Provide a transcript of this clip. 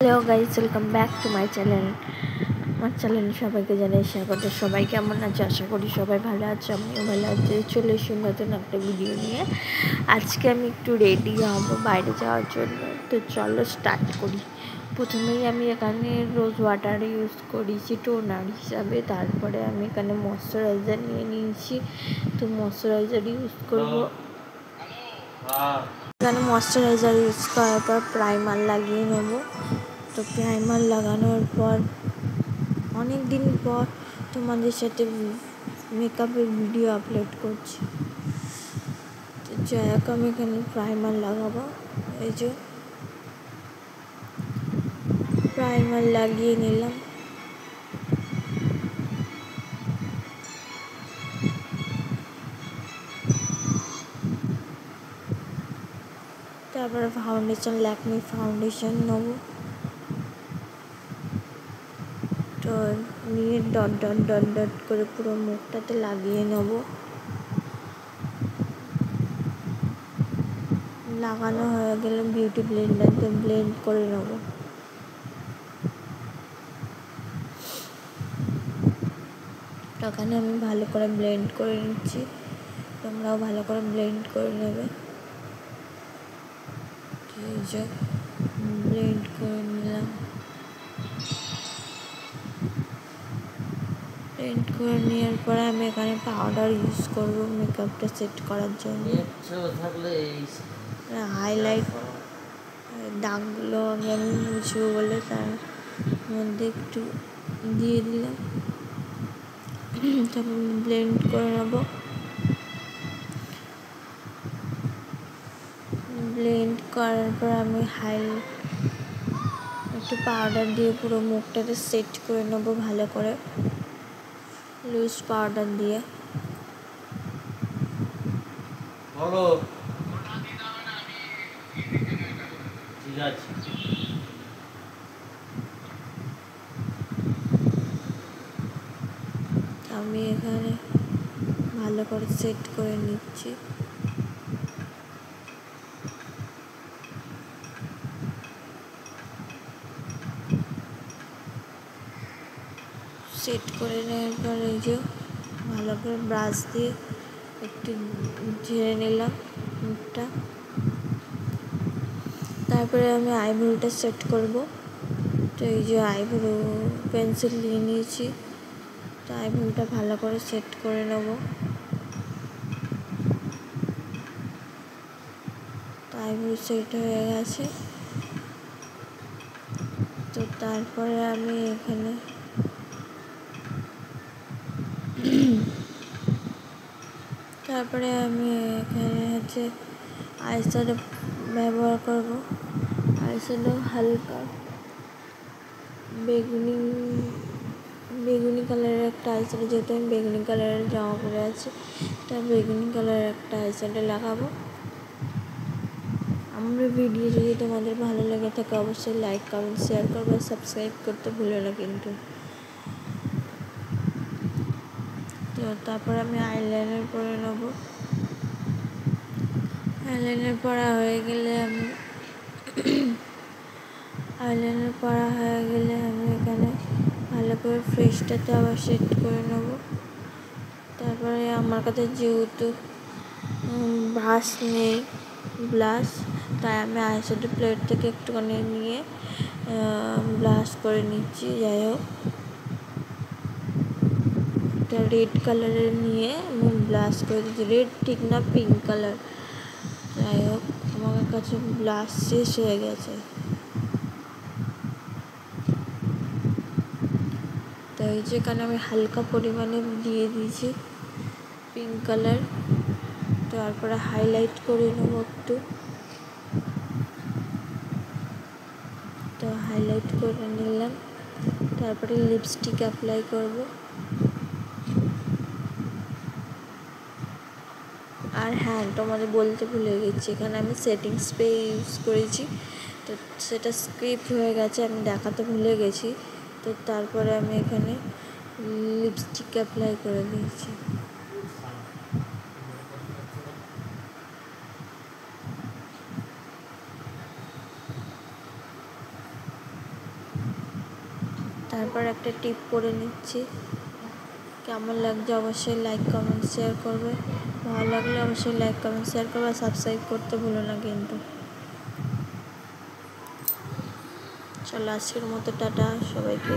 Hello guys, welcome back to my channel. আমার চ্যানেলে সবাইকে জানাই স্বাগত। সবাই কেমন আছে? আশা করি সবাই ভালো আছে, আমিও ভালো আছি। চলে এসে নতুন একটা ভিডিও নিয়ে। আজকে আমি একটু রেডি হব বাইরে যাওয়ার জন্য, তো চলো স্টার্ট করি। প্রথমেই আমি এখানে রোজ ওয়াটার ইউজ করেছি টোনার হিসাবে। তারপরে আমি এখানে ময়শ্চারাইজার নিয়ে নিয়েছি, তো ময়শ্চারাইজার ইউজ করবো। এখানে ময়শ্চারাইজার ইউজ করার পর প্রাইমার লাগিয়ে নেব। তো প্রাইমার লাগানোর পর অনেক দিন পর তোমাদের সাথে মেকআপের ভিডিও আপলোড করছি। তো যাই হোক, আমি এখানে প্রাইমার লাগাবো। এই যে প্রাইমার লাগিয়ে নিলাম। তারপরে ফাউন্ডেশন, ল্যাকমি ফাউন্ডেশন নেব। তো নিয়ে ডট ডট ডট ডট করে পুরো মুখটাতে লাগিয়ে নেব। লাগানো হয়ে গেলে বিউটি ব্লেন্ডার দিয়ে ব্লেন্ড করে নেব। এখানে আমি ভালো করে ব্লেন্ড করে নিচ্ছি, তোমরাও ভালো করে ব্লেন্ড করে নেবে। এই যে ব্লেন্ড করে নিলাম। ব্লেন্ড করে নেওয়ার পরে আমি এখানে পাউডার ইউজ করব মেকআপটা সেট করার জন্য। হাইলাইট দাগগুলো আগে আমি মুছবো বলে তার মধ্যে একটু দিয়ে দিলাম। তারপর ব্লেন্ড করে নেব। ব্লেন্ড করার পর আমি একটু পাউডার দিয়ে পুরো মুখটাতে সেট করে নেব ভালো করে, লুজ পাউডার দিয়ে। আমি এখানে ভালো করে সেট করে নিচ্ছি। সেট করে নেওয়ার পর এই যে ভালো করে ব্রাশ দিয়ে একটু ঝেড়ে নিলাম মুখটা। তারপরে আমি আইব্রোটা সেট করব। তো এই যে আইব্রো পেন্সিল নিয়ে নিয়েছি, তো আইব্রোটা ভালো করে সেট করে নেব। তো আইব্রো সেট হয়ে গেছে। তো তারপরে আমি এখানে হচ্ছে আইশ্যাডো ব্যবহার করব। আইশ্যাডো হালকা বেগুনি কালারের একটা আইশ্যাডো, যেহেতু আমি বেগুনি কালারের জামা পরে আছি, তাই বেগুনি কালারের একটা আইশ্যাডো লাগাবো। আমার ভিডিও যদি তোমাদের ভালো লেগে থাকে অবশ্যই লাইক, কমেন্ট, শেয়ার করবে, সাবস্ক্রাইব করতে ভুলো না কিন্তু। তো তারপর আমি আইলাইনার পরে নেব। আইলাইনার পরা হয়ে গেলে আমি এখানে ভালো করে ফ্রেশটাতে আবার সেট করে নেব। তারপরে আমার কাছে যেহেতু ব্রাশ নেই, তাই আমি আইশ্যাডো প্লেট থেকে একটুখানি নিয়ে ব্লাশ করে নিচ্ছি। যাই হোক, একটা রেড কালারের নিয়ে আমি ব্লাশ করে দিচ্ছি। রেড ঠিক না, পিঙ্ক কালার। যাই হোক, আমার কাছে ব্লাশ শেষ হয়ে গেছে, তো এই যেখানে আমি হালকা পরিমাণে দিয়ে দিয়েছি পিঙ্ক কালার। তারপরে হাইলাইট করে নেব একটু। তো হাইলাইট করে নিলাম। তারপরে লিপস্টিক অ্যাপ্লাই করব। আর হ্যাঁ, তোমাদের বলতে ভুলে গেছি, এখানে আমি সেটিং স্প্রে ইউজ করেছি, তো সেটা স্কিপ হয়ে গেছে, আমি দেখাতে ভুলে গেছি। তো তারপরে আমি এখানে লিপস্টিক অ্যাপ্লাই করে দিয়েছি। তারপর একটা টিপ করে নিচ্ছি। কেমন লাগছে অবশ্যই লাইক কমেন্ট শেয়ার করবে, ভালো লাগলে অবশ্যই লাইক কমেন্ট শেয়ার করবে, সাবস্ক্রাইব করতে ভুলো না কিন্তু। চলো আজকের মতো টাটা সবাইকে।